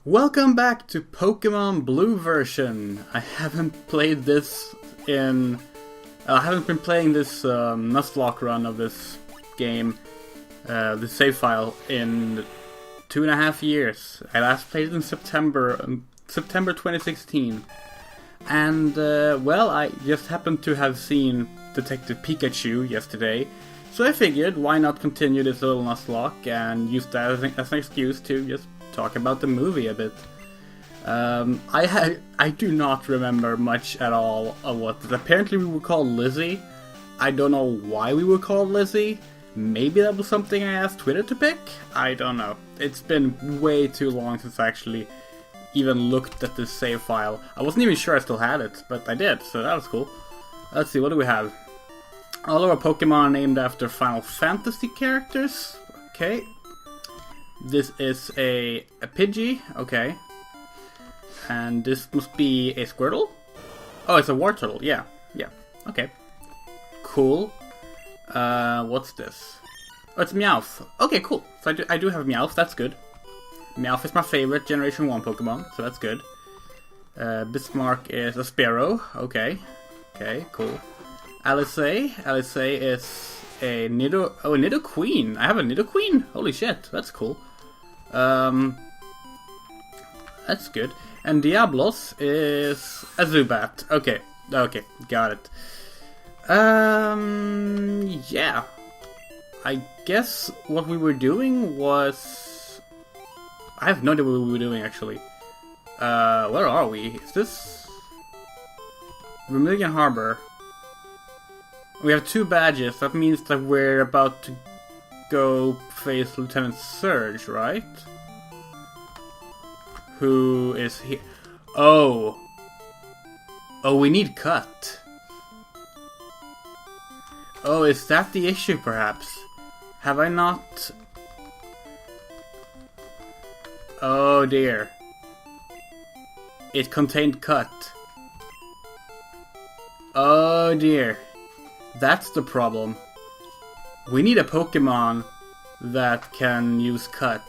Welcome back to Pokemon Blue version. I haven't played this in... I haven't been playing this Nuzlocke run of this game, the save file, in 2.5 years. I last played it in September 2016. And, well, I just happened to have seen Detective Pikachu yesterday, so I figured why not continue this little Nuzlocke and use that as an excuse to just talk about the movie a bit. I do not remember much at all of what this. Apparently we were called Lizzie. I don't know why we were called Lizzie. Maybe that was something I asked Twitter to pick? I don't know. It's been way too long since I actually even looked at this save file. I wasn't even sure I still had it, but I did, so that was cool. Let's see, what do we have? All of our Pokemon are named after Final Fantasy characters. Okay. This is a Pidgey, okay. And this must be a Squirtle? Oh, it's a Wartortle, yeah, okay. Cool. What's this? Oh, it's Meowth. Okay, cool. So I do have Meowth, that's good. Meowth is my favorite Generation 1 Pokemon, so that's good. Bismarck is a Sparrow, okay. Okay, cool. Alizé is a Nidoqueen. I have a Nidoqueen? Holy shit, that's cool. That's good. And Diablos is a Zubat. Okay, got it. Yeah. I guess what we were doing was... I have no idea what we were doing, actually. Where are we? Is this... Vermilion Harbor. We have 2 badges. That means that we're about to go face Lieutenant Surge, right? Who is here? Oh, we need Cut. Oh, is that the issue, perhaps? Have I not... Oh dear. It contained Cut. Oh dear. That's the problem. We need a Pokemon that can use Cut.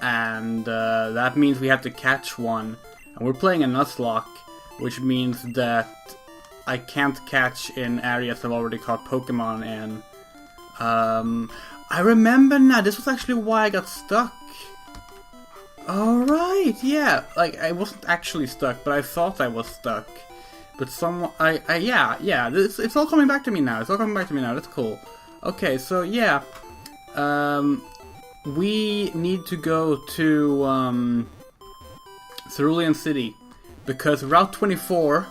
And that means we have to catch one. And we're playing a Nuzlocke, which means that I can't catch in areas I've already caught Pokemon in. I remember now, this was actually why I got stuck. Alright, yeah. Like, I wasn't actually stuck, but I thought I was stuck. But yeah, it's all coming back to me now. That's cool. Okay, so yeah. We need to go to Cerulean City, because Route 24,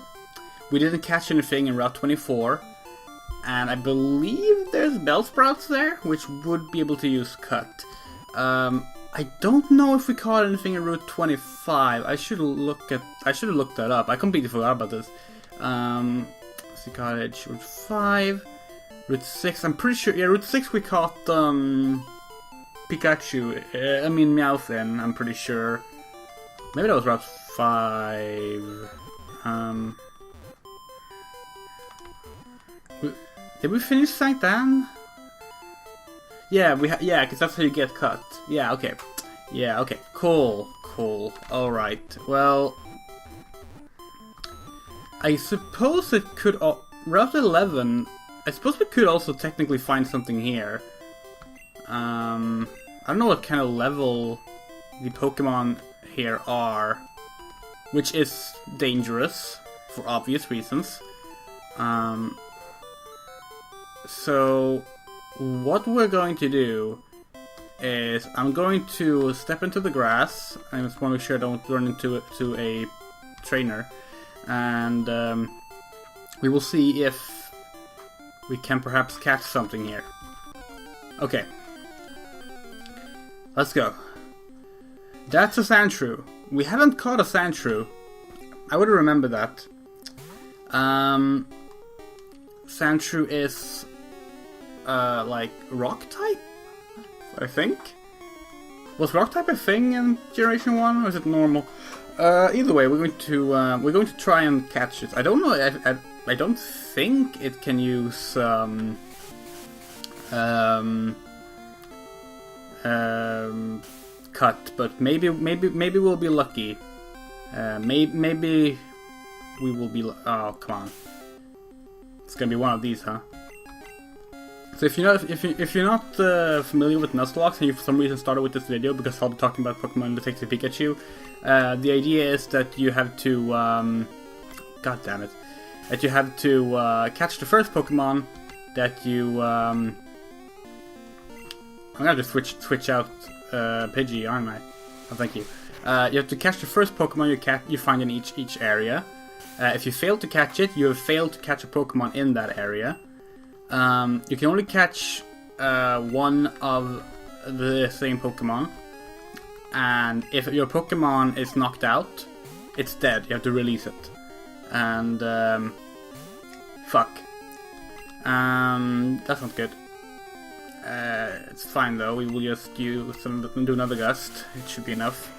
we didn't catch anything in Route 24, and I believe there's Bellsprouts there, which would be able to use Cut. I don't know if we caught anything in Route 25. I should have looked that up. I completely forgot about this. Sea Cottage, Route 5, Route 6. I'm pretty sure. Yeah, Route 6 we caught Pikachu. I mean Meowth in. I'm pretty sure. Maybe that was Route 5. Did we finish St. Dan? Yeah, because that's how you get Cut. Yeah, okay. Yeah, okay. Cool. Alright. Well, I suppose it could... Route 11... I suppose we could also technically find something here. I don't know what kind of level the Pokemon here are. Which is dangerous, for obvious reasons. So, what we're going to do is I'm going to step into the grass. I just want to make sure I don't run into a trainer. And we will see if we can perhaps catch something here. Okay. Let's go. That's a Sandshrew. We haven't caught a Sandshrew. I would remember that. Sandshrew is like rock type, I think. Was rock type a thing in Generation 1, or is it normal? Either way, we're going to try and catch it. I don't know. I don't think it can use cut, but maybe we'll be lucky. Maybe we will be. Oh, come on! It's gonna be one of these, huh? So if you're not familiar with Nuzlocke and you for some reason started with this video because I'll be talking about Pokemon Detective Pikachu, the idea is that you have to, god damn it, that you have to catch the first Pokemon that you. I'm gonna just switch out Pidgey, aren't I? Oh, thank you. You have to catch the first Pokemon you find in each area. If you fail to catch it, you have failed to catch a Pokemon in that area. You can only catch one of the same Pokemon, and if your Pokemon is knocked out, it's dead. You have to release it. And fuck. That's not good. It's fine though. We will just do another gust. It should be enough.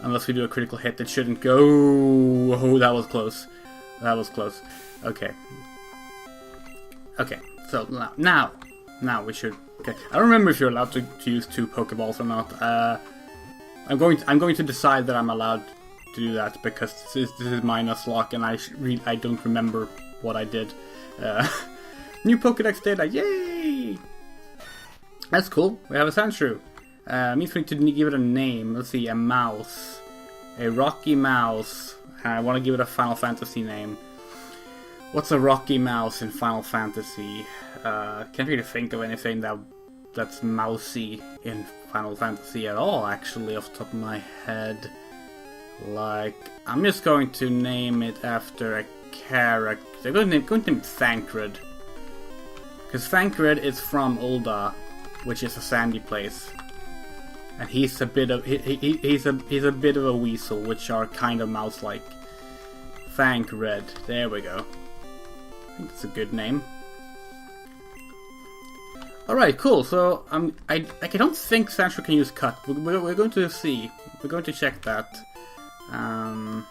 Unless we do a critical hit, it shouldn't go. Oh, that was close. That was close. Okay. Okay, so now we should. Okay, I don't remember if you're allowed to use 2 Pokeballs or not. I'm going to decide that I'm allowed to do that because this is my Nuzlocke and I don't remember what I did. New Pokédex data, yay! That's cool. We have a Sandshrew. Means we need to give it a name. Let's see, a mouse, a Rocky Mouse. I want to give it a Final Fantasy name. What's a Rocky Mouse in Final Fantasy? Can't really think of anything that's mousy in Final Fantasy at all, actually, off the top of my head. Like, I'm just going to name it after a character. I'm going to name it Thancred. Because Thancred is from Ul'dah, which is a sandy place. And he's a bit of he's a bit of a weasel, which are kind of mouse-like. Thancred. There we go. I think it's a good name. Alright, cool. So I don't think Sandshrew can use cut. We're going to see. We're going to check that. I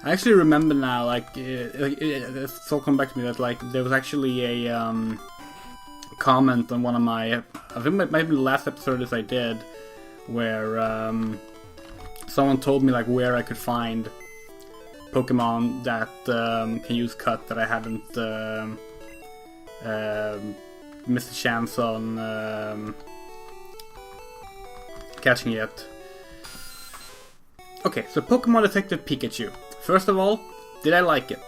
actually remember now, like, it's all come back to me that like there was actually a comment on one of my, I think maybe the last episode as I did, where someone told me like where I could find Pokemon that can use cut that I haven't missed a chance on catching yet. Okay, so Pokemon Detective Pikachu. First of all, did I like it?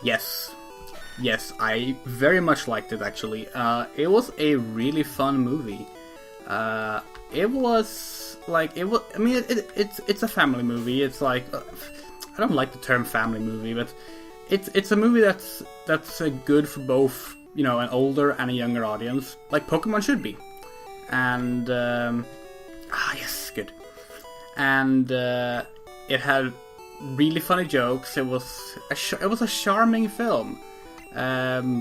Yes. Yes, I very much liked it actually. It was a really fun movie. It was like I mean, it's a family movie. It's like I don't like the term family movie, but it's a movie that's good for both, you know, an older and a younger audience, like Pokemon should be. And yes, good. And it had really funny jokes. It was a charming film. I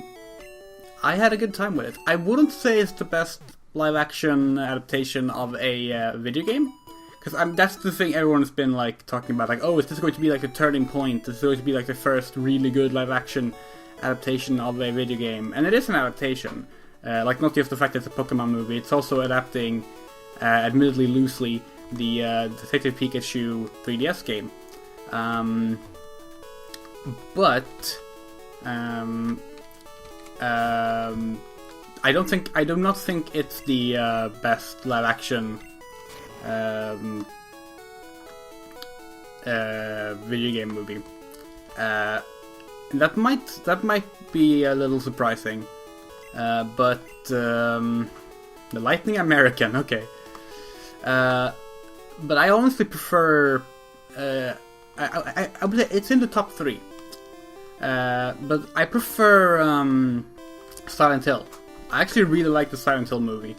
had a good time with it. I wouldn't say it's the best live-action adaptation of a video game, because that's the thing everyone's been like talking about. Like, oh, is this going to be like a turning point? Is this going to be like the first really good live-action adaptation of a video game? And it is an adaptation. Like, not just the fact that it's a Pokemon movie. It's also adapting, admittedly loosely, the Detective Pikachu 3DS game. But I do not think it's the best live action video game movie. That might be a little surprising, but the Lightning American, okay. But I honestly prefer. I would say it's in the top 3. But I prefer Silent Hill. I actually really like the Silent Hill movie.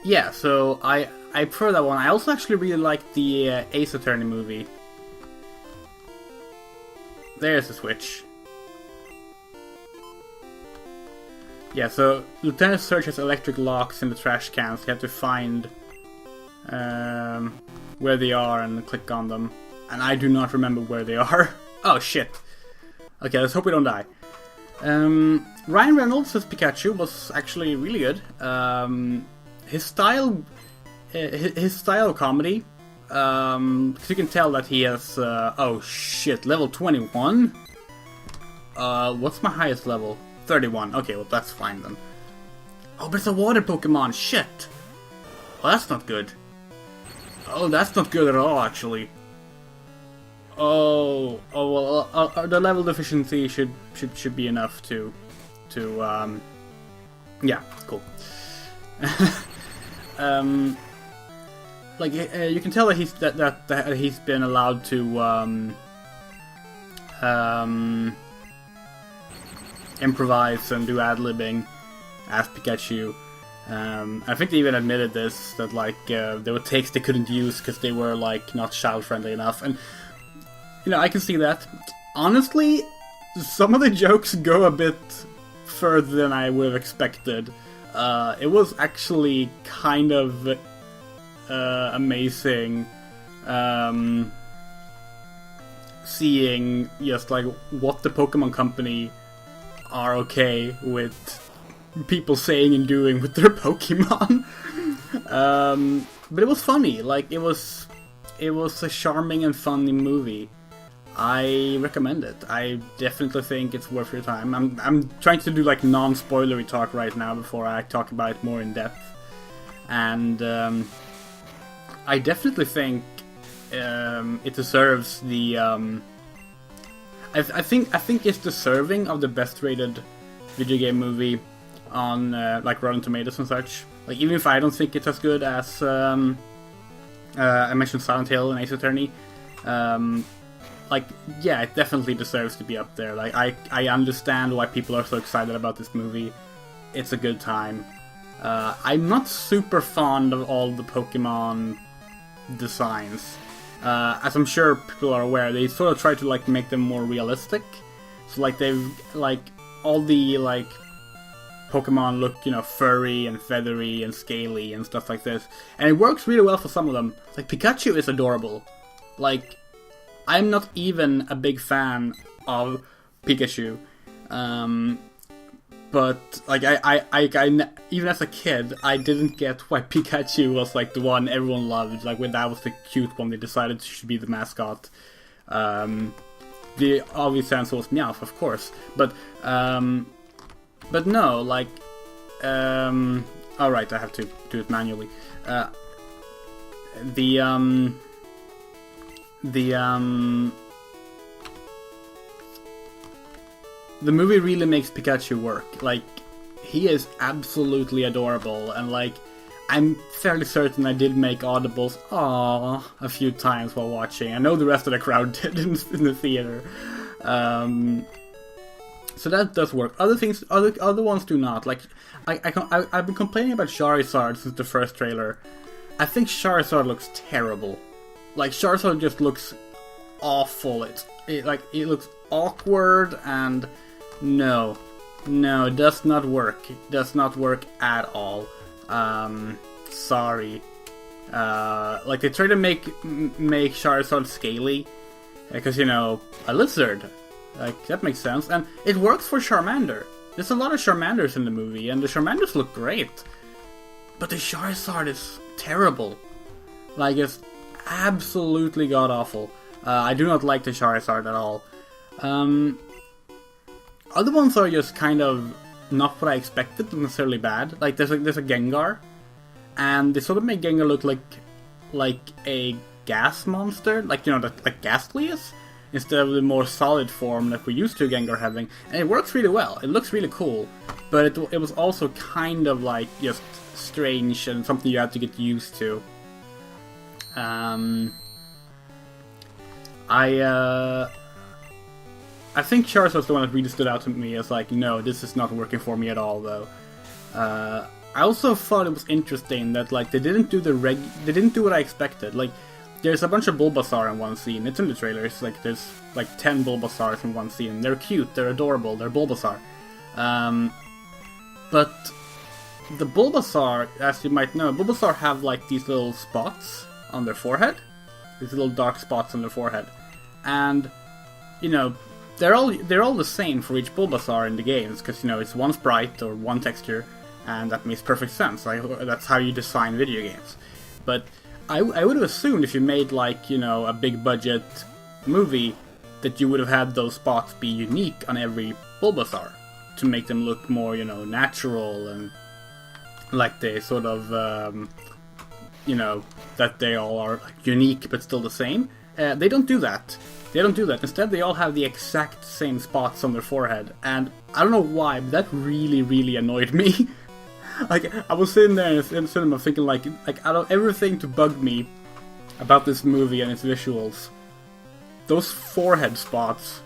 Yeah, so I prefer that one. I also actually really like the Ace Attorney movie. There's the switch. Yeah, so Lieutenant searches electric locks in the trash cans. You have to find where they are and click on them. And I do not remember where they are. Oh shit. Okay, let's hope we don't die. Ryan Reynolds as Pikachu was actually really good. His style of comedy. Cause you can tell that he has. Oh shit, level 21. What's my highest level? 31. Okay, well that's fine then. Oh, but it's a water Pokemon. Shit. Well, that's not good. Oh, that's not good at all, actually. Oh well, the level deficiency should be enough to yeah, cool. Like you can tell that he's been allowed to improvise and do ad-libbing as Pikachu. I think they even admitted this, that like there were takes they couldn't use because they were like not child-friendly enough, and you know, I can see that. Honestly, some of the jokes go a bit further than I would have expected. It was actually kind of amazing seeing just like what the Pokemon Company are okay with people saying and doing with their Pokemon. But it was funny. Like it was a charming and funny movie. I recommend it. I definitely think it's worth your time. I'm trying to do like non-spoilery talk right now before I talk about it more in depth, and I definitely think it deserves the. I think it's deserving of the best-rated video game movie on like Rotten Tomatoes and such. Like even if I don't think it's as good as I mentioned Silent Hill and Ace Attorney. Like, yeah, it definitely deserves to be up there. Like, I understand why people are so excited about this movie. It's a good time. I'm not super fond of all the Pokemon designs. As I'm sure people are aware, they sort of try to, like, make them more realistic. So, like, they've, like, all the, like, Pokemon look, you know, furry and feathery and scaly and stuff like this. And it works really well for some of them. Like, Pikachu is adorable. Like, I'm not even a big fan of Pikachu, but like I even as a kid, I didn't get why Pikachu was like the one everyone loved. Like when that was the cute one, they decided should be the mascot. The obvious answer was Meowth, of course, but no, like, all right, I have to do it manually. The movie really makes Pikachu work. Like, he is absolutely adorable, and like, I'm fairly certain I did make audibles "aww" a few times while watching. I know the rest of the crowd did in the theater. So that does work. Other things, other ones do not. Like, I've been complaining about Charizard since the first trailer. I think Charizard looks terrible. Like, Charizard just looks awful. It looks awkward, and no, it does not work. It does not work at all. Sorry. Like, they try to make Charizard scaly, because, you know, a lizard. Like, that makes sense, and it works for Charmander. There's a lot of Charmanders in the movie, and the Charmanders look great. But the Charizard is terrible. Like, it's absolutely god-awful. I do not like the Charizard at all. Other ones are just kind of not what I expected, not necessarily bad. Like, there's a Gengar, and they sort of make Gengar look like a gas monster, like, you know, like Ghastly is, instead of the more solid form that we're used to Gengar having. And it works really well. It looks really cool, but it was also kind of like just strange and something you have to get used to. I think Charizard's the one that really stood out to me as like, no, this is not working for me at all, though. I also thought it was interesting that like they didn't do what I expected. Like, there's a bunch of Bulbasaur in one scene. It's in the trailer. It's like there's like 10 Bulbasaurs in one scene. They're cute. They're adorable. They're Bulbasaur. But the Bulbasaur, as you might know, Bulbasaur have like these little spots on their forehead. These little dark spots on their forehead. And, you know, they're all the same for each Bulbasaur in the games, because you know it's one sprite or one texture, and that makes perfect sense. Like that's how you design video games. But I would have assumed if you made like a big budget movie that you would have had those spots be unique on every Bulbasaur to make them look more natural and like they sort of that they all are like, unique but still the same. They don't do that. Instead, they all have the exact same spots on their forehead, and I don't know why, but that really, really annoyed me. Like, I was sitting there in the cinema thinking, like out of everything to bug me about this movie and its visuals, those forehead spots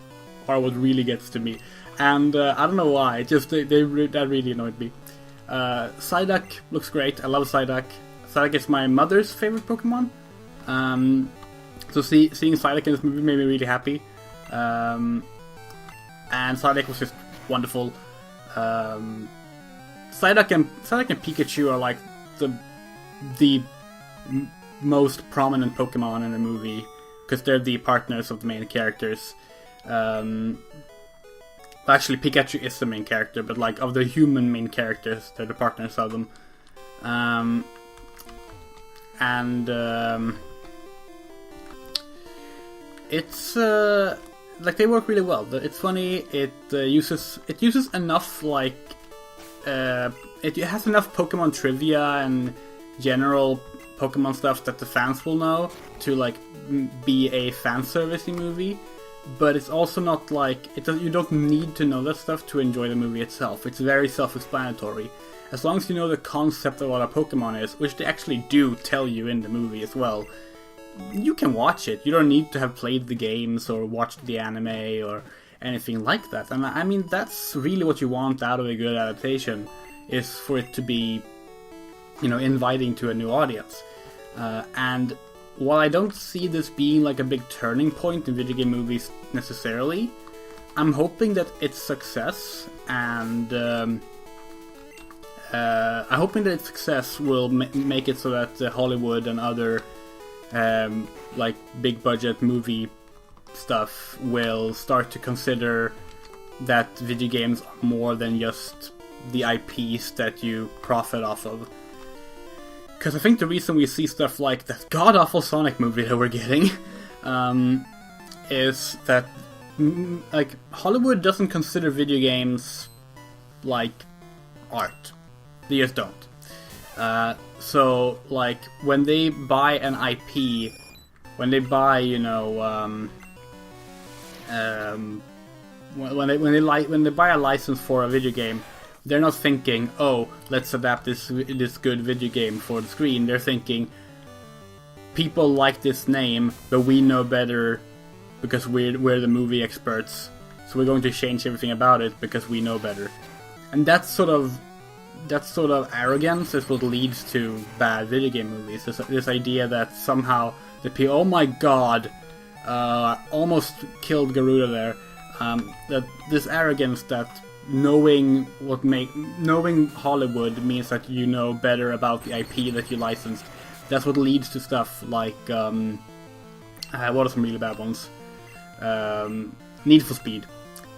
are what really gets to me. And I don't know why, just that really annoyed me. Psyduck looks great. I love Psyduck. Psyduck is my mother's favorite Pokemon. So seeing Psyduck in this movie made me really happy. And Psyduck was just wonderful. Psyduck and Pikachu are like the most prominent Pokemon in the movie, because they're the partners of the main characters. Actually, Pikachu is the main character, but like of the human main characters, they're the partners of them. It's like they work really well. It's funny. It uses enough like it has enough Pokemon trivia and general Pokemon stuff that the fans will know to like be a fan servicey movie. But it's also not like you don't need to know that stuff to enjoy the movie itself. It's very self-explanatory. As long as you know the concept of what a Pokemon is, which they actually do tell you in the movie as well, you can watch it. You don't need to have played the games or watched the anime or anything like that. And I mean, that's really what you want out of a good adaptation, is for it to be, inviting to a new audience. And while I don't see this being like a big turning point in video game movies necessarily, I'm hoping that its success and I'm hoping that its success will make it so that Hollywood and other like big budget movie stuff will start to consider that video games are more than just the IPs that you profit off of. Because I think the reason we see stuff like that god-awful Sonic movie that we're getting is that like Hollywood doesn't consider video games like art. They just don't. So like when they buy an IP, when they buy when they buy a license for a video game, they're not thinking, oh, let's adapt this good video game for the screen. They're thinking, people like this name, but we know better because we're the movie experts. So we're going to change everything about it because we know better. And that sort of arrogance is what leads to bad video game movies. This idea that somehow the people, oh my god, almost killed Garuda there. That this arrogance that knowing Hollywood means that you know better about the IP that you licensed. That's what leads to stuff like what are some really bad ones? Need for Speed.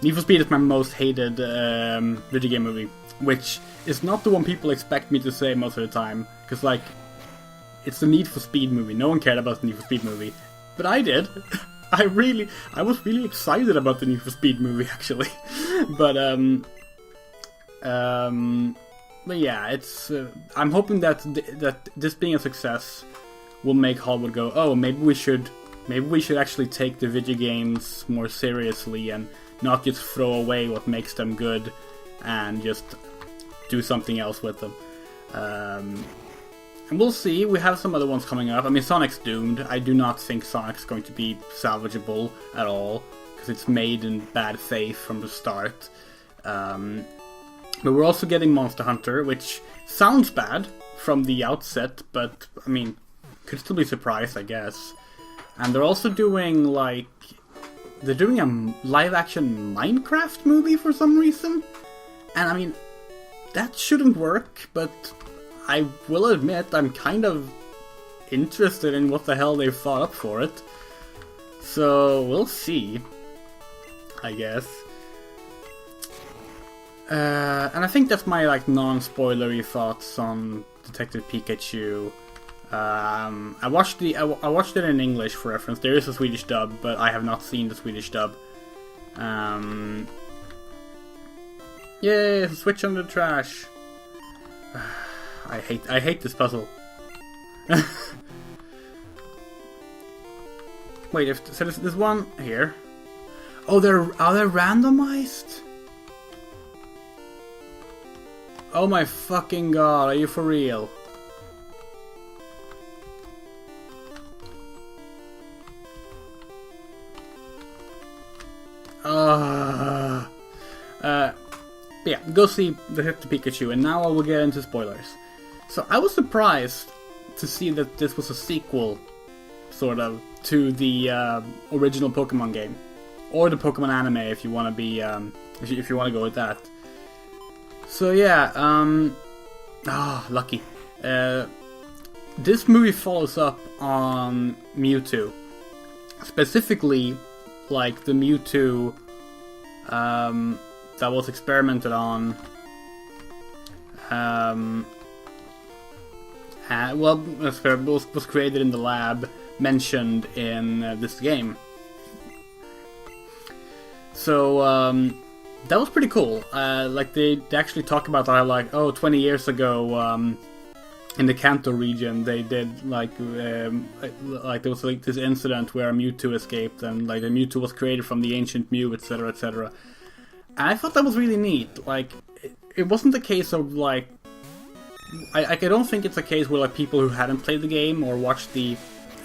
Need for Speed is my most hated video game movie, which is not the one people expect me to say most of the time, because like it's the Need for Speed movie. No one cared about the Need for Speed movie, but I did. I was really excited about the Need for Speed movie, actually. But yeah, it's. I'm hoping that this being a success will make Hollywood go, oh, maybe we should actually take the video games more seriously and not just throw away what makes them good and just do something else with them. And we'll see. We have some other ones coming up. I mean, Sonic's doomed. I do not think Sonic's going to be salvageable at all, because it's made in bad faith from the start. But we're also getting Monster Hunter, which sounds bad from the outset, but, I mean, could still be surprised, I guess. And they're also doing, they're doing a live-action Minecraft movie for some reason. And, I mean, that shouldn't work, but I will admit I'm kind of interested in what the hell they've thought up for it. So, we'll see. I guess. And I think that's my like non-spoilery thoughts on Detective Pikachu. I watched it in English for reference. There is a Swedish dub, but I have not seen the Swedish dub. Yay! Switch on the trash. I hate this puzzle. Wait, so there's one here. Oh, are they randomized? Oh my fucking god! Are you for real? Yeah, go see Detective Pikachu, and now I will get into spoilers. So I was surprised to see that this was a sequel, sort of, to the original Pokemon game, or the Pokemon anime, if you want to be, if you want to go with that. So yeah, lucky. This movie follows up on Mewtwo, specifically, like the Mewtwo that was experimented on. Was created in the lab mentioned in this game. So that was pretty cool. Like they actually talk about how, like, 20 years ago in the Kanto region they did like there was like this incident where Mewtwo escaped, and like the Mewtwo was created from the ancient Mew, etc., etc. And I thought that was really neat. Like it wasn't a case of like I don't think it's a case where like people who hadn't played the game or watched the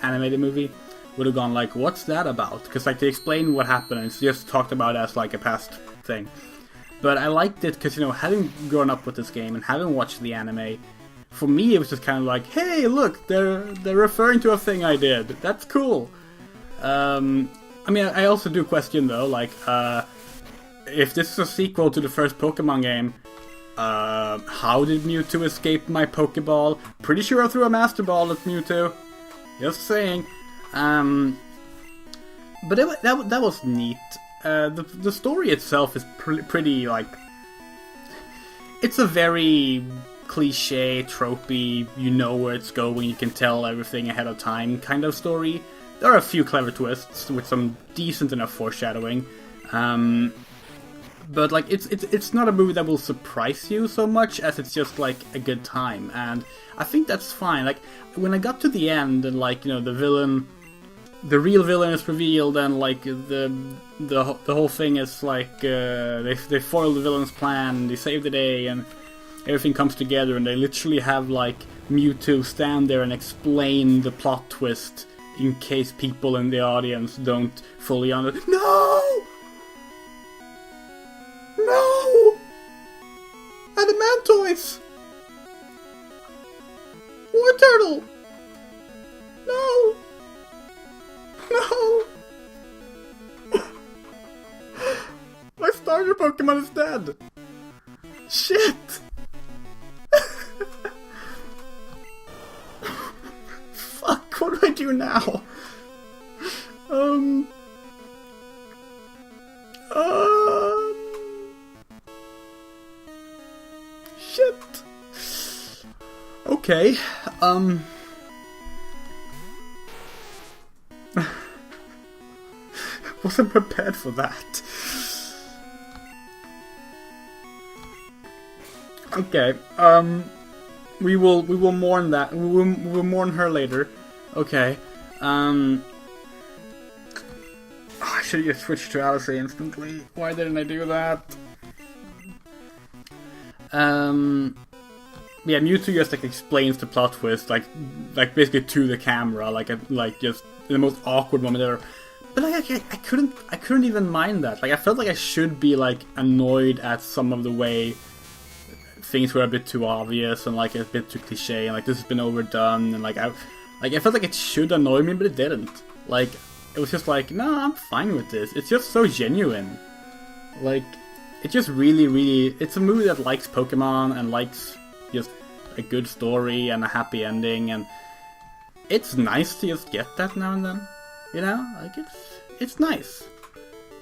animated movie would have gone like, what's that about? Because like they explain what happened and it's just talked about as like a past thing. But I liked it because, you know, having grown up with this game and having watched the anime, for me it was just kind of like, hey, look, they're referring to a thing I did. That's cool. I mean, I also do question though, like, if this is a sequel to the first Pokemon game, how did Mewtwo escape my Pokeball? Pretty sure I threw a Master Ball at Mewtwo. Just saying. But that was neat. The story itself is pretty, like... It's a very cliche, tropey, you know where it's going, you can tell everything ahead of time kind of story. There are a few clever twists with some decent enough foreshadowing. But like it's not a movie that will surprise you so much as it's just like a good time, and I think that's fine. Like when I got to the end and like, you know, the real villain is revealed, and like the whole thing is like they foil the villain's plan, they save the day, and everything comes together, and they literally have like Mewtwo stand there and explain the plot twist in case people in the audience don't fully understand. No! No! Adamantoise! War Turtle! No! No! My starter Pokemon is dead! Shit! Fuck, what do I do now? Shit. Okay, wasn't prepared for that. Okay, we will mourn that. We will mourn her later. Okay, I should have just switched to Alice instantly. Why didn't I do that? Yeah, Mewtwo just like explains the plot twist, like basically to the camera, like just in the most awkward moment ever. But like I couldn't even mind that. Like I felt like I should be like annoyed at some of the way things were a bit too obvious and like a bit too cliche, and like this has been overdone, and like I felt like it should annoy me, but it didn't. Like it was just like, no, I'm fine with this. It's just so genuine. Like it's just really, it's a movie that likes Pokemon and likes just a good story and a happy ending, and it's nice to just get that now and then. You know, like it's nice.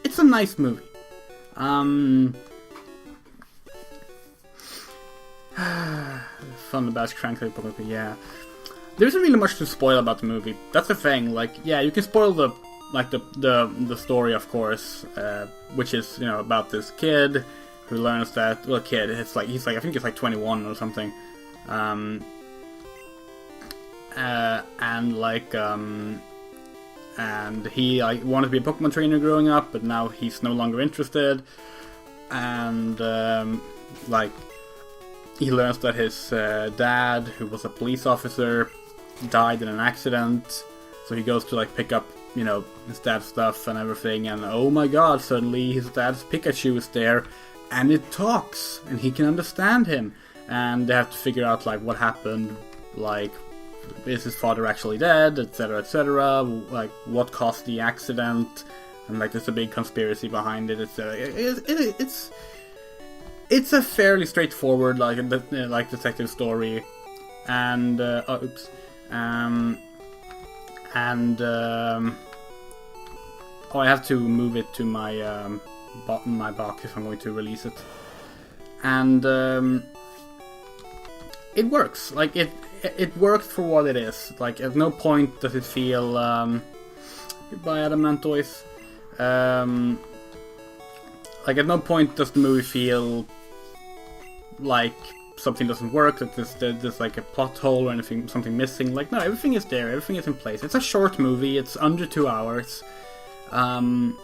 it's a nice movie. Fun the Bash Crank, yeah. There isn't really much to spoil about the movie. That's the thing. Like, yeah, you can spoil the story, of course, which is, you know, about this kid who learns that, well, kid, it's like I think he's like 21 or something, and he like wanted to be a Pokemon trainer growing up, but now he's no longer interested, and like he learns that his dad, who was a police officer, died in an accident, so he goes to like pick up, you know, his dad's stuff and everything, and oh my god, suddenly his dad's Pikachu is there, and it talks, and he can understand him, and they have to figure out like what happened, like is his father actually dead, etc, etc, like what caused the accident, and like there's a big conspiracy behind it, etc. It's a fairly straightforward like detective story, and oh I have to move it to my my box if I'm going to release it, and it works. Like it works for what it is. Like at no point does it feel goodbye Adamantoise. Like at no point does the movie feel like something doesn't work, that there's like a plot hole or anything, something missing. Like no, everything is there, everything is in place. It's a short movie, it's under 2 hours, and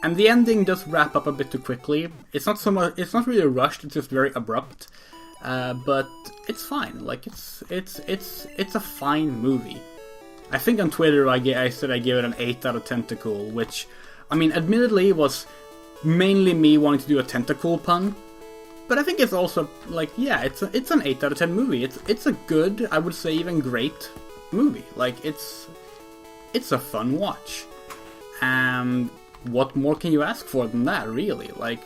the ending does wrap up a bit too quickly. It's not so much, it's not really rushed, it's just very abrupt, but it's fine. Like it's a fine movie. I think on Twitter I said I gave it an 8 out of tentacle, which, I mean, admittedly was mainly me wanting to do a tentacle pun. But I think it's also, like, yeah, it's an 8 out of 10 movie. It's a good, I would say even great movie. Like, it's a fun watch. And what more can you ask for than that, really? Like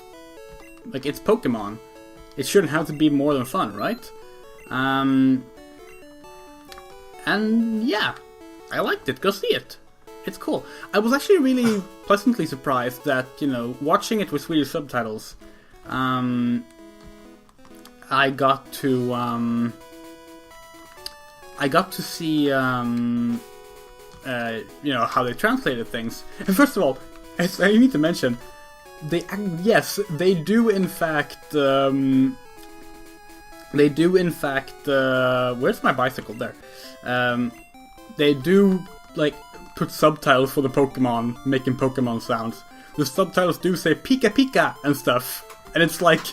it's Pokemon. It shouldn't have to be more than fun, right? And yeah, I liked it. Go see it. It's cool. I was actually really pleasantly surprised that, you know, watching it with Swedish subtitles, I got to see, you know, how they translated things. And first of all, I need to mention, they do in fact, where's my bicycle? There. They do, like, put subtitles for the Pokemon, making Pokemon sounds. The subtitles do say Pika Pika and stuff, and it's like,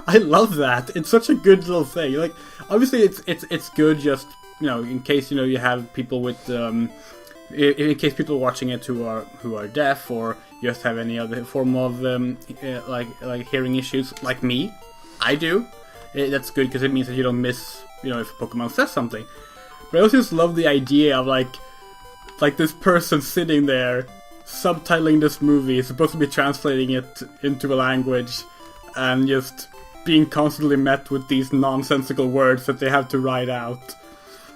I love that. It's such a good little thing. Like, obviously, it's good. Just, you know, in case, you know, you have people with in case people are watching it who are deaf, or just have any other form of like hearing issues, like me. I do. That's good because it means that you don't miss, you know, if Pokemon says something. But I also just love the idea of like this person sitting there subtitling this movie, supposed to be translating it into a language, and just being constantly met with these nonsensical words that they have to write out.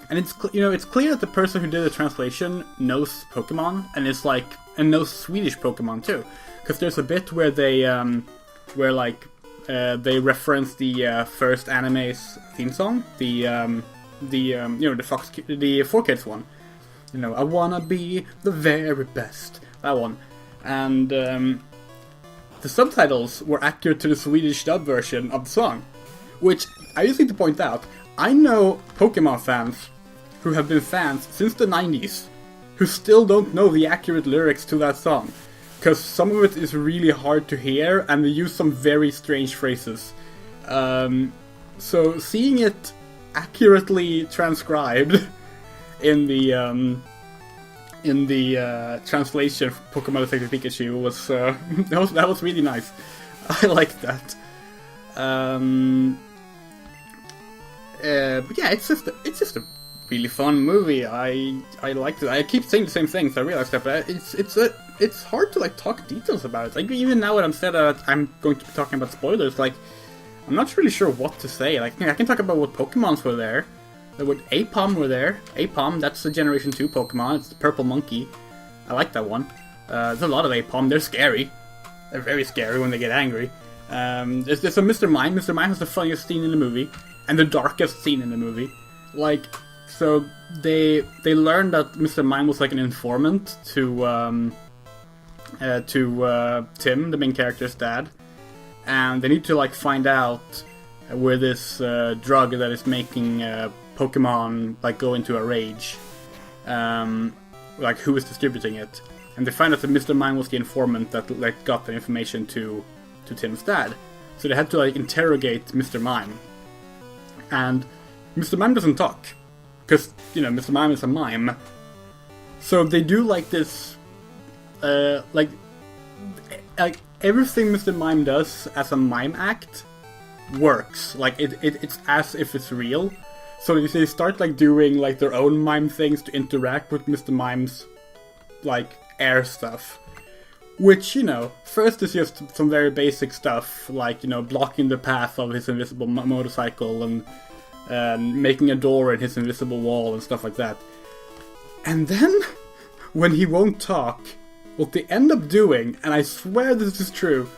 And it's, you know, it's clear that the person who did the translation knows Pokemon, and is like, and knows Swedish Pokemon too, because there's a bit where they they reference the first anime's theme song, you know, the 4Kids one. You know, I wanna be the very best. That one. And the subtitles were accurate to the Swedish dub version of the song. Which, I just need to point out, I know Pokemon fans who have been fans since the 90s who still don't know the accurate lyrics to that song. Because some of it is really hard to hear, and they use some very strange phrases. So seeing it accurately transcribed in the translation for Pokémon Detective Pikachu was that was really nice. I liked that. But yeah, it's just a really fun movie. I liked it. I keep saying the same things. I realize that, but it's hard to like talk details about it. Like even now that I'm said that I'm going to be talking about spoilers, like I'm not really sure what to say. Like I can talk about what Pokemons were there. What Apom were there. Apom, that's the Generation 2 Pokemon. It's the purple monkey. I like that one. There's a lot of Apom. They're scary. They're very scary when they get angry. There's a Mr. Mime. Mr. Mime has the funniest scene in the movie, and the darkest scene in the movie. Like, so they learned that Mr. Mime was like an informant to Tim, the main character's dad, and they need to like find out where this drug that is making Pokemon like go into a rage, like who is distributing it. And they find out that Mr. Mime was the informant that like got the information to Tim's dad. So they had to like interrogate Mr. Mime. And Mr. Mime doesn't talk. Because, you know, Mr. Mime is a mime. So they do like this, like everything Mr. Mime does as a mime act works. Like it's as if it's real. So they start like doing like their own mime things to interact with Mr. Mime's like air stuff, which, you know, first is just some very basic stuff, like, you know, blocking the path of his invisible motorcycle and making a door in his invisible wall and stuff like that. And then, when he won't talk, what they end up doing, and I swear this is true,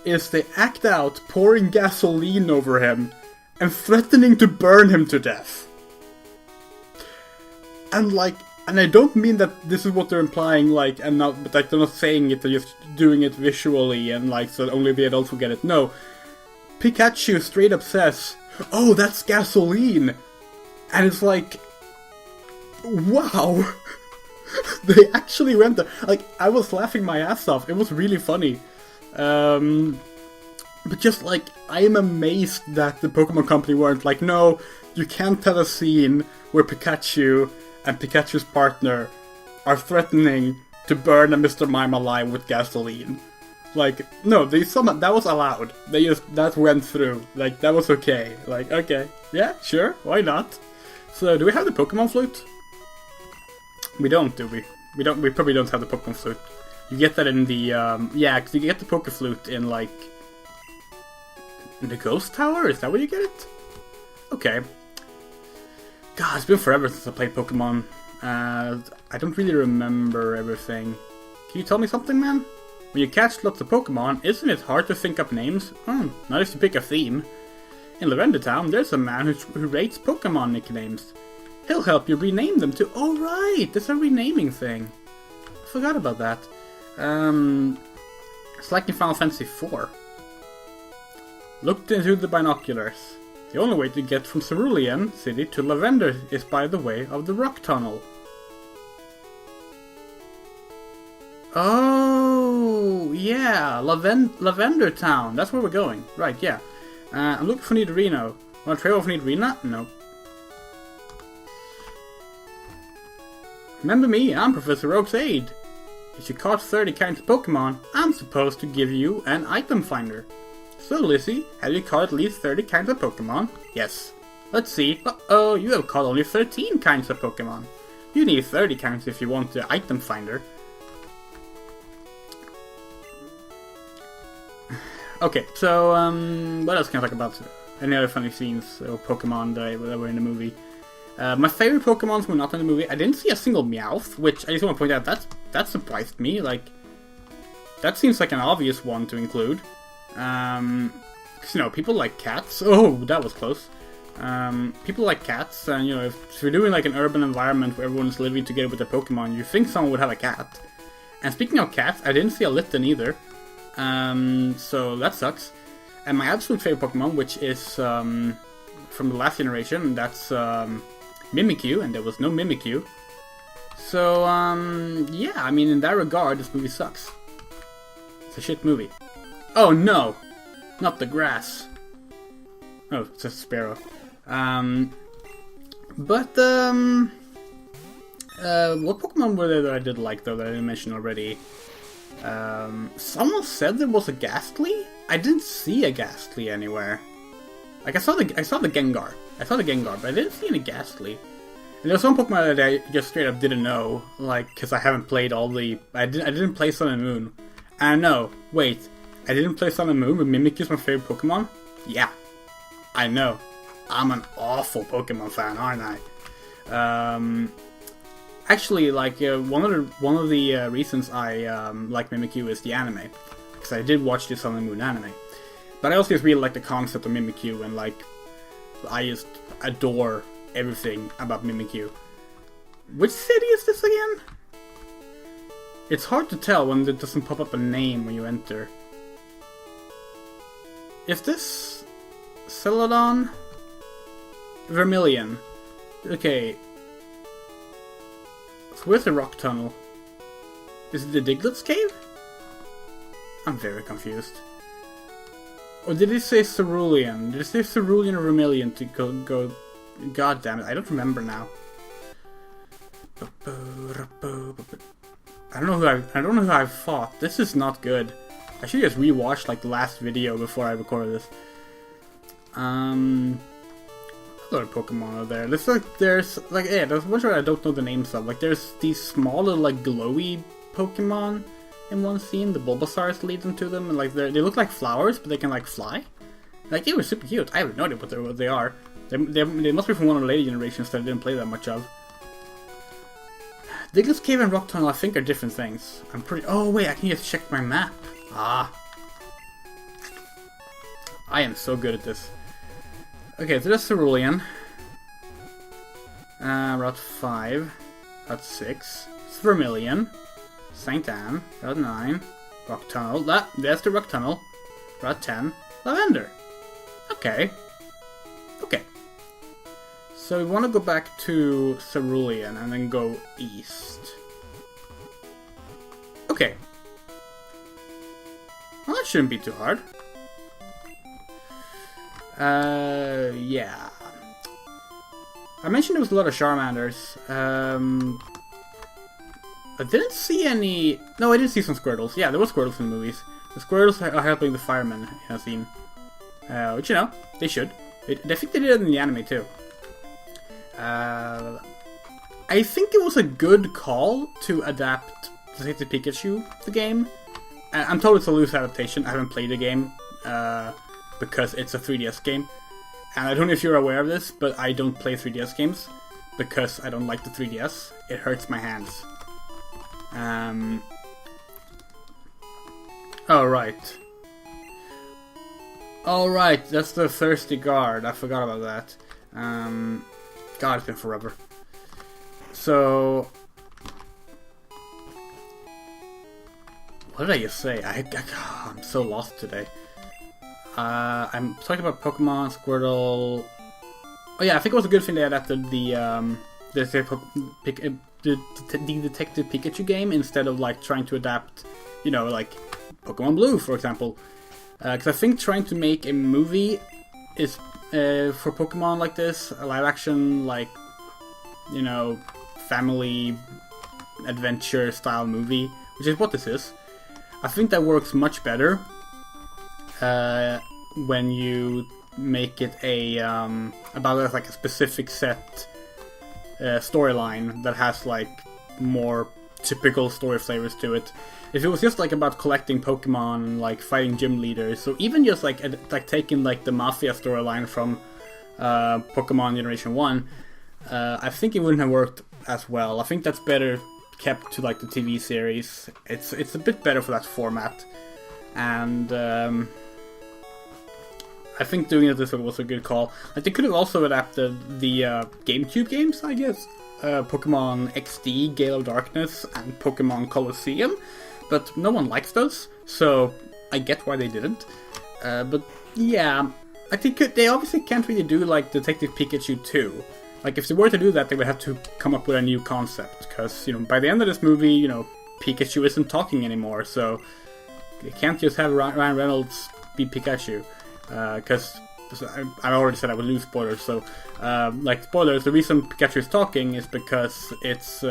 is they act out pouring gasoline over him and threatening to burn him to death. And like, and I don't mean that this is what they're implying, like, and not, but like they're not saying it, they're just doing it visually, and like, so only the adults will get it. No, Pikachu straight up says, "Oh, that's gasoline," and it's like, wow, they actually went there. Like, I was laughing my ass off. It was really funny, but just like, I am amazed that the Pokemon Company weren't like, no, you can't tell a scene where Pikachu and Pikachu's partner are threatening to burn a Mr. Mime alive with gasoline. Like, no, that was allowed. That went through. Like, that was okay. Like, okay, yeah, sure, why not? So, do we have the Pokemon flute? We don't, do we? We probably don't have the Pokemon flute. You get that in the, yeah, because you get the Poke Flute in, like, in the Ghost Tower? Is that where you get it? Okay. God, it's been forever since I played Pokemon. I don't really remember everything. Can you tell me something, man? When you catch lots of Pokemon, isn't it hard to think up names? Not if you pick a theme. In Lavender Town, there's a man who rates Pokemon nicknames. He'll help you rename them too. Oh right, there's a renaming thing. I forgot about that. It's like in Final Fantasy IV. Looked into the binoculars. The only way to get from Cerulean City to Lavender is by the way of the rock tunnel. Oh, yeah, Lavender Town. That's where we're going. Right, yeah. I'm looking for Nidorino. Want to trail for Nidorina? No. Remember me, I'm Professor Oak's aide. If you caught 30 kinds of Pokemon, I'm supposed to give you an item finder. So, Lizzie, have you caught at least 30 kinds of Pokemon? Yes. Let's see. Uh-oh, you have caught only 13 kinds of Pokemon. You need 30 kinds if you want the item finder. Okay, so, what else can I talk about? Any other funny scenes of Pokemon that were in the movie? My favorite Pokemons were not in the movie. I didn't see a single Meowth, which I just want to point out, that surprised me. Like, that seems like an obvious one to include. Because, you know, people like cats. Oh, that was close. People like cats, and, you know, if you're doing like an urban environment where everyone's living together with their Pokemon, you think someone would have a cat. And speaking of cats, I didn't see a Litten either. So that sucks. And my absolute favorite Pokemon, which is from the last generation, that's Mimikyu, and there was no Mimikyu. So, yeah, I mean, in that regard, this movie sucks. It's a shit movie. Oh no! Not the grass. Oh, it's a sparrow. What Pokemon were there that I did like, though, that I didn't mention already? Someone said there was a Ghastly? I didn't see a Ghastly anywhere. Like, I saw the Gengar. I saw the Gengar, but I didn't see any Ghastly. And there's some Pokemon that I just straight up didn't know, like, because I haven't played all the... I didn't play Sun and Moon. And no, wait, I didn't play Sun and Moon, but Mimikyu is my favorite Pokemon? Yeah, I know. I'm an awful Pokemon fan, aren't I? Actually, like one of the reasons I like Mimikyu is the anime, because I did watch the Sun and Moon anime. But I also just really like the concept of Mimikyu, and like I just adore everything about Mimikyu. Which city is this again? It's hard to tell when it doesn't pop up a name when you enter. Is this Celadon? Vermilion. Okay. So where's the rock tunnel? Is it the Diglett's cave? I'm very confused. Or did it say Cerulean? Did it say Cerulean or Vermilion to go... God damn it, I don't remember now. I don't know who I've fought. This is not good. I should just rewatch like the last video before I recorded this. Other Pokemon are there. Looks like there's like there's a bunch I don't know the names of. Like there's these small little like glowy Pokemon in one scene. The Bulbasaur's leading to them, and like they look like flowers, but they can like fly. Like they were super cute. I have no idea what they are. They must be from one of the later generations that I didn't play that much of. Diglett's Cave and Rock Tunnel I think are different things. I'm pretty... Oh wait, I can just check my map. Ah. I am so good at this. Okay, so that's Cerulean. Route 5. Route 6. It's Vermilion. St. Anne. Route 9. Rock Tunnel. There's the Rock Tunnel. Route 10. Lavender. Okay. Okay. So we want to go back to Cerulean and then go east. Okay. Well, that shouldn't be too hard. Yeah. I mentioned there was a lot of Charmanders. I didn't see any... No, I did see some Squirtles. Yeah, there were Squirtles in the movies. The Squirtles are helping the firemen in a scene. Which, you know, they should. I think they did it in the anime, too. I think it was a good call to adapt Detective Pikachu, the game. I'm told it's a loose adaptation. I haven't played the game because it's a 3DS game. And I don't know if you're aware of this, but I don't play 3DS games because I don't like the 3DS. It hurts my hands. Alright. Alright, that's the Thirsty Guard. I forgot about that. God, it's been forever. So... What did I just say? I'm so lost today. I'm talking about Pokemon, Squirtle... Oh yeah, I think it was a good thing they adapted the Detective Pikachu game instead of like trying to adapt, you know, like Pokemon Blue, for example. Because I think trying to make a movie is, for Pokemon like this, a live action, like, you know, family adventure style movie, which is what this is. I think that works much better when you make it a about like a specific set storyline that has like more typical story flavors to it. If it was just like about collecting Pokemon and like fighting gym leaders, so even just like taking like the Mafia storyline from Pokemon Generation 1, I think it wouldn't have worked as well. I think that's better kept to like the TV series. It's a bit better for that format, and I think doing it this way was a good call. Like they could have also adapted the GameCube games, I guess. Pokemon XD, Gale of Darkness, and Pokemon Colosseum, but no one likes those, so I get why they didn't. But yeah, I think they obviously can't really do like Detective Pikachu 2. Like if they were to do that, they would have to come up with a new concept, because you know by the end of this movie, you know Pikachu isn't talking anymore, so they can't just have Ryan Reynolds be Pikachu. Because I already said I would lose spoilers, so like spoilers, the reason Pikachu is talking is because it's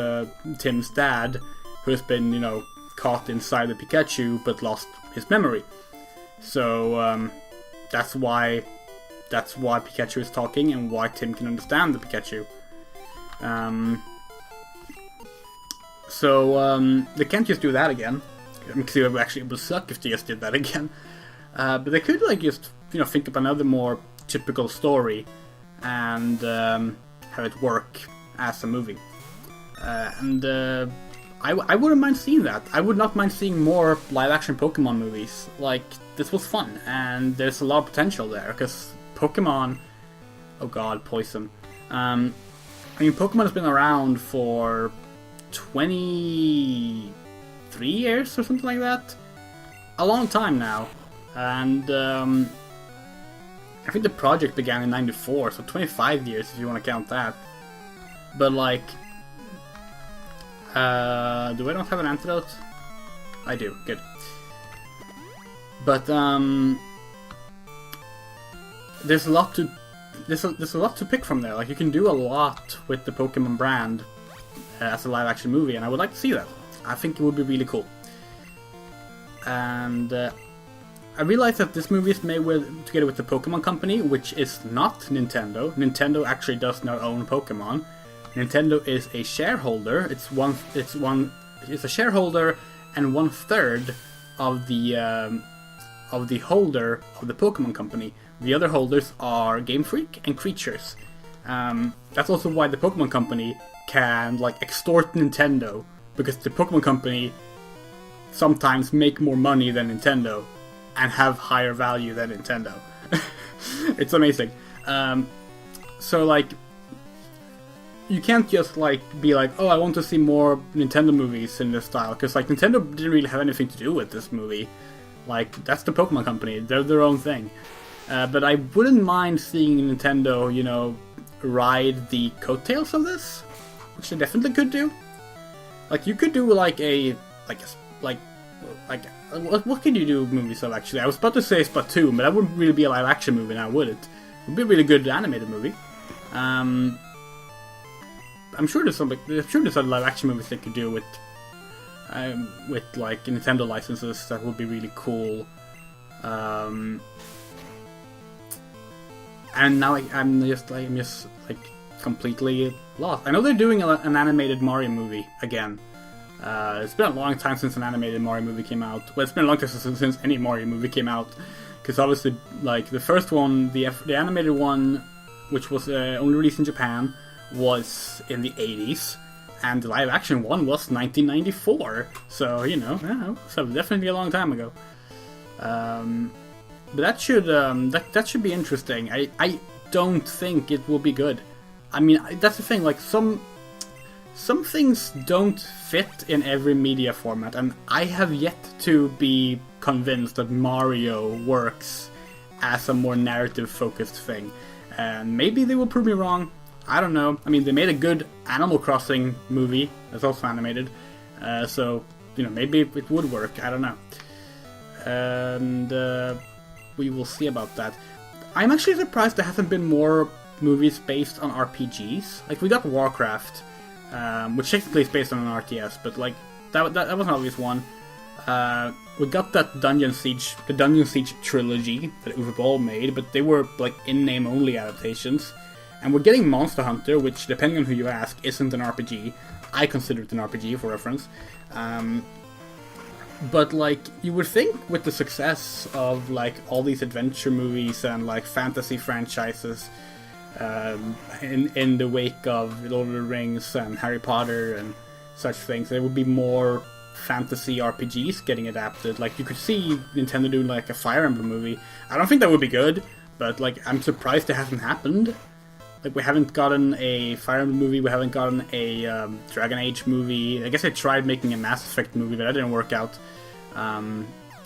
Tim's dad who has been, you know, caught inside the Pikachu but lost his memory. So that's why Pikachu is talking and why Tim can understand the Pikachu. So they can't just do that again, because it would actually suck if they just did that again. But they could like just, you know, think of another more typical story and have it work as a movie. I wouldn't mind seeing that. I would not mind seeing more live-action Pokemon movies. Like, this was fun, and there's a lot of potential there, because Pokemon... Oh god, poison. I mean, Pokemon has been around for 23 years or something like that. A long time now. And I think the project began in 94, so 25 years if you want to count that. But like... do I not have an antidote? I do, good. But there's a lot to pick from there. Like, you can do a lot with the Pokemon brand as a live-action movie, and I would like to see that. I think it would be really cool. And I realized that this movie is made together with the Pokemon Company, which is not Nintendo. Nintendo actually does not own Pokemon. Nintendo is a shareholder. It's a shareholder and 1/3 of the holder of the Pokemon Company. The other holders are Game Freak and Creatures. That's also why the Pokemon Company can like extort Nintendo, because the Pokemon Company sometimes make more money than Nintendo and have higher value than Nintendo. It's amazing. So like, you can't just like be like, oh, I want to see more Nintendo movies in this style, because like Nintendo didn't really have anything to do with this movie. Like, that's the Pokemon Company, they're their own thing. But I wouldn't mind seeing Nintendo, you know, ride the coattails of this, which they definitely could do. Like, you could do like what can you do movies of actually? I was about to say Splatoon, but that wouldn't really be a live action movie now, would it? It would be a really good animated movie. I'm sure there's other live action movies they could do with like Nintendo licenses that would be really cool. And now I'm just completely lost. I know they're doing an animated Mario movie again. It's been a long time since an animated Mario movie came out. Well, it's been a long time since any Mario movie came out, because obviously, like, the first one, the animated one, which was only released in Japan, was in the 80s, and the live action one was 1994. So, you know, so definitely a long time ago. But that should be interesting. I don't think it will be good. I mean, that's the thing. Like, some things don't fit in every media format, and I have yet to be convinced that Mario works as a more narrative-focused thing. And maybe they will prove me wrong. I don't know. I mean, they made a good Animal Crossing movie that's also animated, so you know, maybe it would work. I don't know. And we will see about that. I'm actually surprised there hasn't been more movies based on RPGs. Like, we got Warcraft, which technically is based on an RTS, but like that was an obvious one. We got that the Dungeon Siege trilogy that Uwe Boll made, but they were like in-name only adaptations. And we're getting Monster Hunter, which, depending on who you ask, isn't an RPG. I consider it an RPG, for reference. But like, you would think with the success of like all these adventure movies and like fantasy franchises, in the wake of Lord of the Rings and Harry Potter and such things, there would be more fantasy RPGs getting adapted. Like, you could see Nintendo doing like a Fire Emblem movie. I don't think that would be good, but like, I'm surprised it hasn't happened. Like, we haven't gotten a Fire Emblem movie, we haven't gotten a Dragon Age movie. I guess I tried making a Mass Effect movie, but that didn't work out.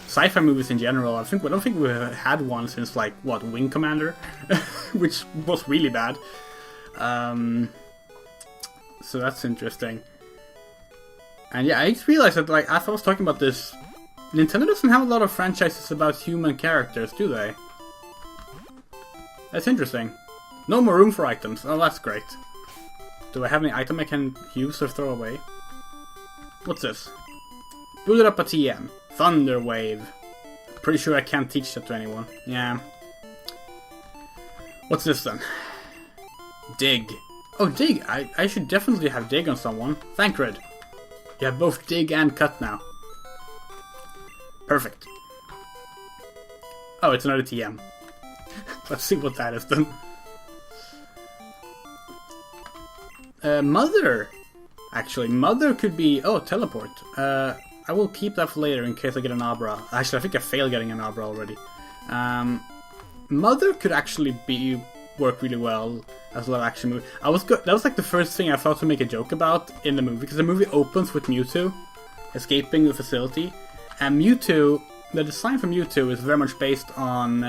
Sci-fi movies in general, I don't think we had one since, like, what, Wing Commander? Which was really bad. So that's interesting. And yeah, I just realized that, like, as I was talking about this, Nintendo doesn't have a lot of franchises about human characters, do they? That's interesting. No more room for items. Oh, that's great. Do I have any item I can use or throw away? What's this? Boot it up a TM. Thunder Wave. Pretty sure I can't teach that to anyone. Yeah. What's this then? Dig. Oh, Dig. I should definitely have Dig on someone. Thancred. You have both Dig and Cut now. Perfect. Oh, it's another TM. Let's see what that is then. Mother! Actually, Mother could be... Oh, teleport. I will keep that for later in case I get an Abra. Actually, I think I failed getting an Abra already. Mother could actually work really well as a live action movie. That was like the first thing I thought to make a joke about in the movie, because the movie opens with Mewtwo escaping the facility, and Mewtwo, the design for Mewtwo is very much based on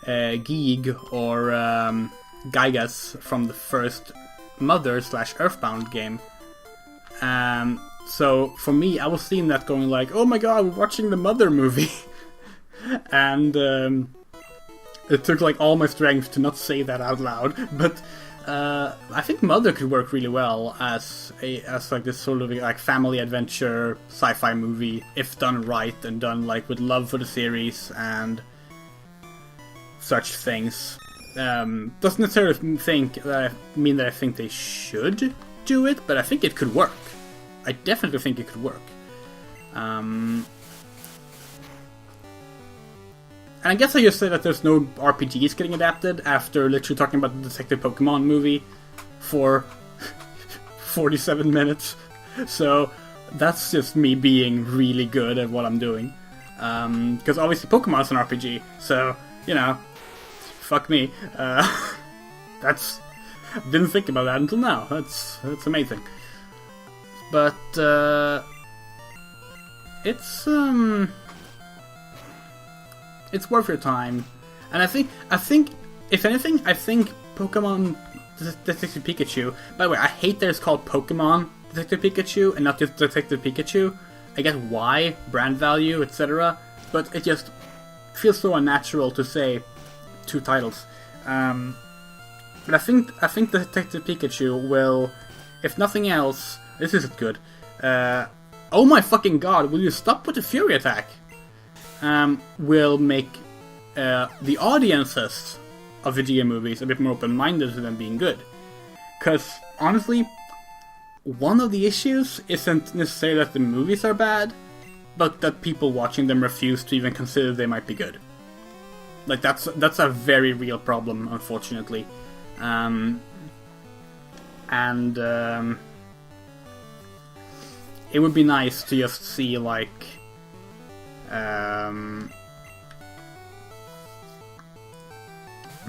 Geeg or Gygas from the first Mother/Earthbound game. So for me, I was seeing that going like, oh my god, we're watching the Mother movie. And it took like all my strength to not say that out loud, but I think Mother could work really well as like this sort of like family adventure sci-fi movie if done right and done like with love for the series and such things. Doesn't necessarily mean that I think they should do it, but I think it could work. I definitely think it could work. And I guess I just said that there's no RPGs getting adapted after literally talking about the Detective Pokemon movie for 47 minutes. So that's just me being really good at what I'm doing. Because obviously Pokemon is an RPG, so, you know, fuck me. Didn't think about that until now. That's amazing. But it's worth your time, and I think if anything, I think Pokemon Detective Pikachu. By the way, I hate that it's called Pokemon Detective Pikachu and not just Detective Pikachu. I get why, brand value, etc. But it just feels so unnatural to say two titles. But I think Detective Pikachu will, if nothing else, this isn't good. Oh my fucking god! Will you stop with the Fury attack? Will make the audiences of video game movies a bit more open-minded to them being good. Because, honestly, one of the issues isn't necessarily that the movies are bad, but that people watching them refuse to even consider they might be good. Like, that's a very real problem, unfortunately. It would be nice to just see, like,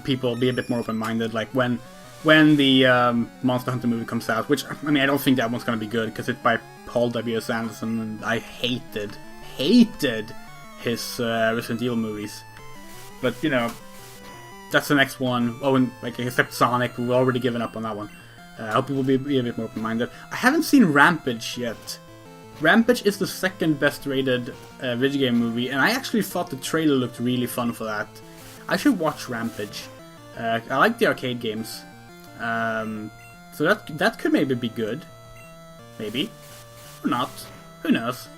people be a bit more open-minded, like when the Monster Hunter movie comes out, which, I mean, I don't think that one's gonna be good, because it's by Paul W.S. Anderson, and I hated his Resident Evil movies. But, you know, that's the next one. Oh, and, like, except Sonic, we've already given up on that one. I hope people be a bit more open-minded. I haven't seen Rampage yet. Rampage is the second best rated video game movie, and I actually thought the trailer looked really fun for that. I should watch Rampage. I like the arcade games. So that could maybe be good. Maybe. Or not. Who knows?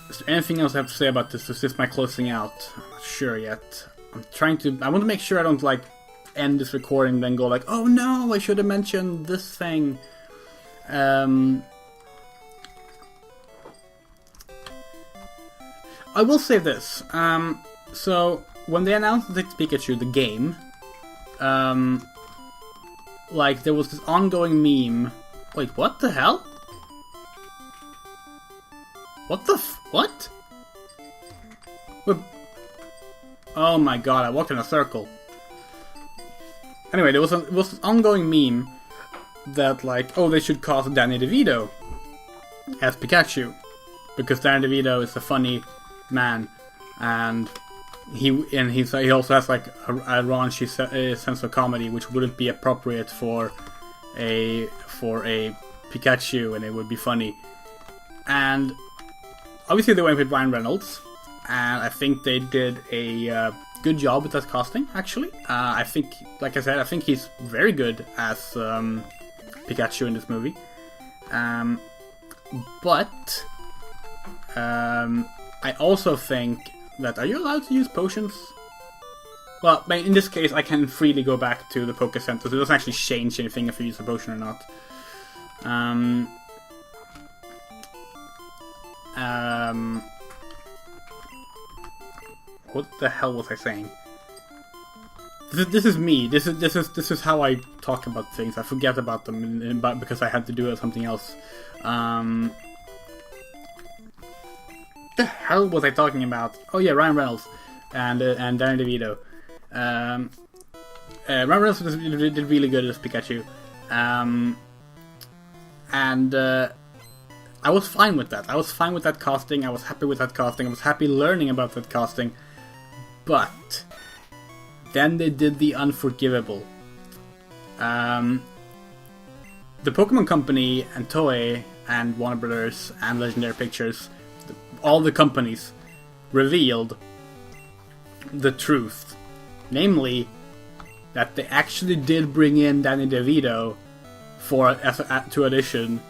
Is there anything else I have to say about this? Is this my closing out? I'm not sure yet. I want to make sure I don't, like, end this recording and then go like, oh no, I should have mentioned this thing. I will say this. So, when they announced Detective Pikachu, the game, like, there was this ongoing meme. Wait, what the hell? What the what? Oh my god, I walked in a circle. Anyway, there was this ongoing meme that, like, oh, they should cast Danny DeVito as Pikachu, because Danny DeVito is a funny man, and he also has, like, a raunchy sense of comedy, which wouldn't be appropriate for a Pikachu, and it would be funny. And obviously they went with Ryan Reynolds, and I think they did a good job with that casting, actually. I think, like I said, I think he's very good as Pikachu in this movie. But I also think that... Are you allowed to use potions? Well, in this case, I can freely go back to the Poké Center, so it doesn't actually change anything if you use a potion or not. What the hell was I saying? This is me. This is how I talk about things. I forget about them because I had to do something else. The hell was I talking about? Oh yeah, Ryan Reynolds and Danny DeVito. Ryan Reynolds did really good as Pikachu, and I was fine with that. I was fine with that casting. I was happy with that casting. I was happy learning about that casting, but then they did the unforgivable. The Pokemon Company and Toei and Warner Brothers and Legendary Pictures, all the companies revealed the truth. Namely, that they actually did bring in Danny DeVito to audition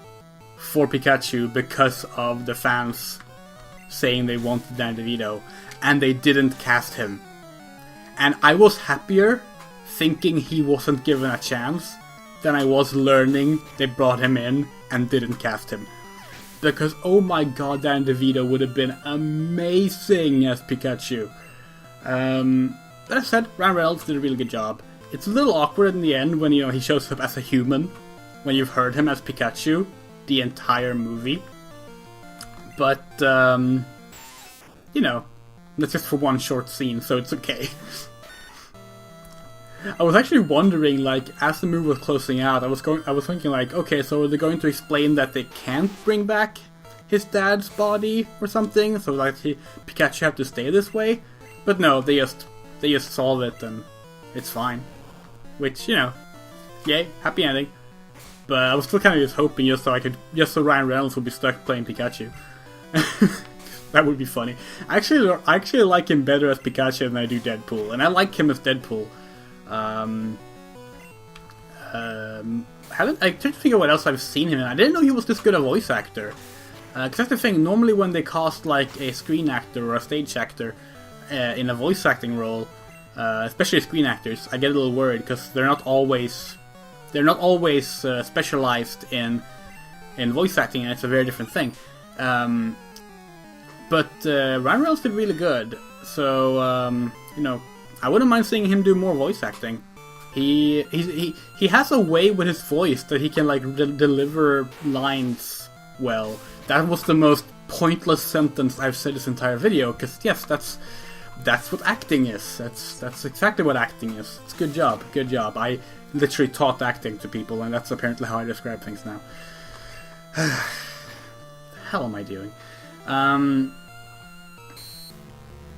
for Pikachu because of the fans saying they wanted Danny DeVito, and they didn't cast him. And I was happier thinking he wasn't given a chance than I was learning they brought him in and didn't cast him. Because, oh my god, Danny DeVito would have been amazing as Pikachu. That said, Ryan Reynolds did a really good job. It's a little awkward in the end when, he shows up as a human, when you've heard him as Pikachu the entire movie. But, that's just for one short scene, so it's okay. I was actually wondering, as the movie was closing out, I was thinking, okay, so are they going to explain that they can't bring back his dad's body or something? So, Pikachu have to stay this way? But no, they just solve it and it's fine. Which, yay, happy ending. But I was still kind of just hoping just so Ryan Reynolds would be stuck playing Pikachu. That would be funny. I actually like him better as Pikachu than I do Deadpool, and I like him as Deadpool. I tried to figure out what else I've seen him in. I didn't know he was this good a voice actor. Because that's the thing, normally when they cast a screen actor or a stage actor in a voice acting role, especially screen actors, I get a little worried because they're not always specialized in voice acting, and it's a very different thing. But Ryan Reynolds did really good, so I wouldn't mind seeing him do more voice acting. He has a way with his voice that he can deliver lines well. That was the most pointless sentence I've said this entire video, because yes, that's what acting is. That's exactly what acting is. It's good job. I literally taught acting to people, and that's apparently how I describe things now. The hell am I doing?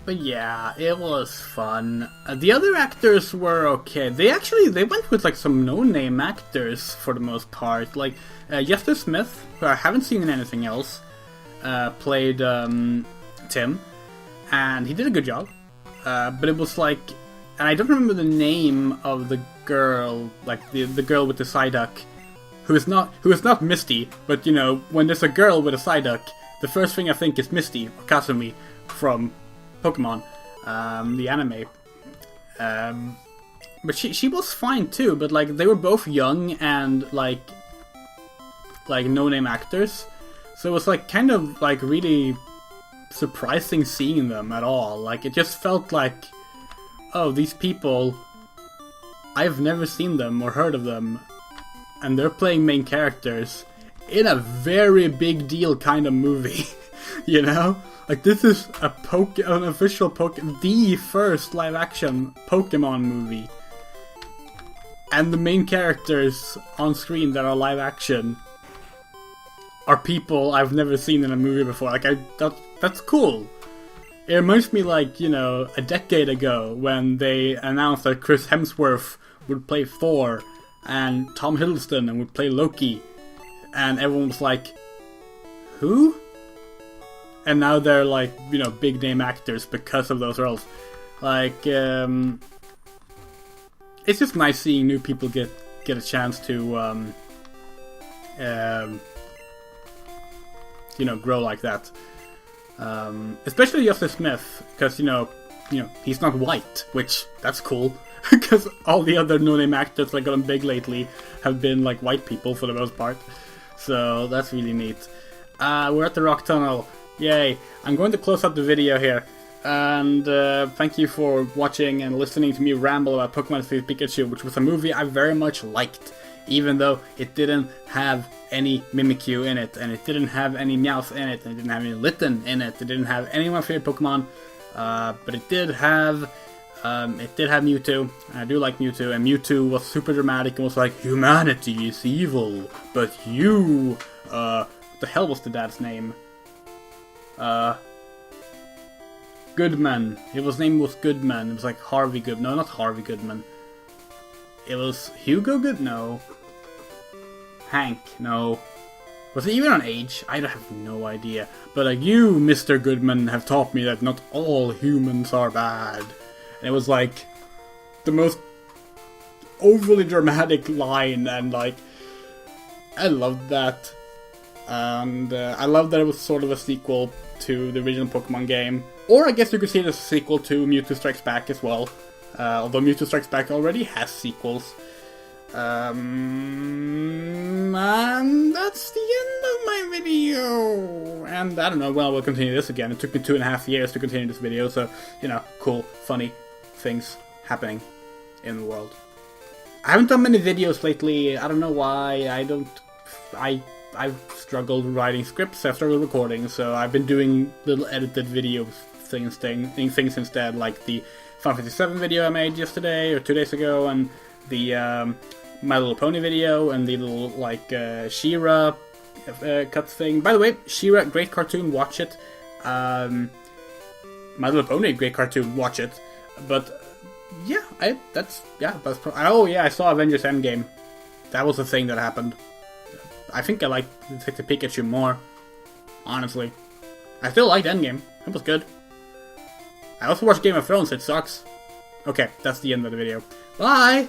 But yeah, it was fun. The other actors were okay. They went with some no-name actors for the most part. Jester Smith, who I haven't seen in anything else, played Tim, and he did a good job. But it was and I don't remember the name of the girl, the girl with the Psyduck, who is not Misty, but when there's a girl with a Psyduck, the first thing I think is Misty or Kasumi from Pokémon, the anime. But she was fine too, but they were both young and no-name actors, so it was kind of really surprising seeing them at all. It just felt oh, these people, I've never seen them or heard of them, and they're playing main characters in a very big deal kind of movie. This is an official the first live-action Pokemon movie. And the main characters on screen that are live-action are people I've never seen in a movie before. That's cool. It reminds me a decade ago when they announced that Chris Hemsworth would play Thor and Tom Hiddleston would play Loki. And everyone was like, who? And now they're big name actors because of those roles. It's just nice seeing new people get a chance to grow like that. Especially Jester Smith, because he's not white, which that's cool. Because all the other no-name actors that gotten big lately have been white people for the most part. So that's really neat. We're at the Rock Tunnel. Yay. I'm going to close out the video here. And thank you for watching and listening to me ramble about Pokemon Detective Pikachu, which was a movie I very much liked, even though it didn't have any Mimikyu in it, and it didn't have any Meowth in it, and it didn't have any Litten in it, it didn't have any of my favorite Pokemon, but it did have Mewtwo, and I do like Mewtwo, and Mewtwo was super dramatic and was like, humanity is evil, but you, what the hell was the dad's name? Goodman. His name was Goodman. It was like Harvey Goodman. No, not Harvey Goodman. It was Hugo Good? No. Hank? No. Was it even on age? I have no idea. But like, you, Mr. Goodman, have taught me that not all humans are bad. And it was like the most overly dramatic line, and like, I loved that. And I love that it was sort of a sequel to the original Pokemon game. Or I guess you could see it as a sequel to Mewtwo Strikes Back as well. Although Mewtwo Strikes Back already has sequels. And that's the end of my video. And I don't know, well, we'll continue this again. It took me 2.5 years to continue this video, so, you know, cool, funny things happening in the world. I haven't done many videos lately. I don't know why. I've struggled writing scripts, I've struggled recording, so I've been doing little edited video things instead, like the Final Fantasy 7 video I made yesterday or 2 days ago, and the My Little Pony video, and the little like She-Ra cut thing. By the way, She-Ra, great cartoon, watch it. My Little Pony, great cartoon, watch it. But yeah, oh yeah, I saw Avengers Endgame. That was the thing that happened. I think I like Detective Pikachu more, honestly. I still liked Endgame. It was good. I also watched Game of Thrones. It sucks. Okay, that's the end of the video. Bye!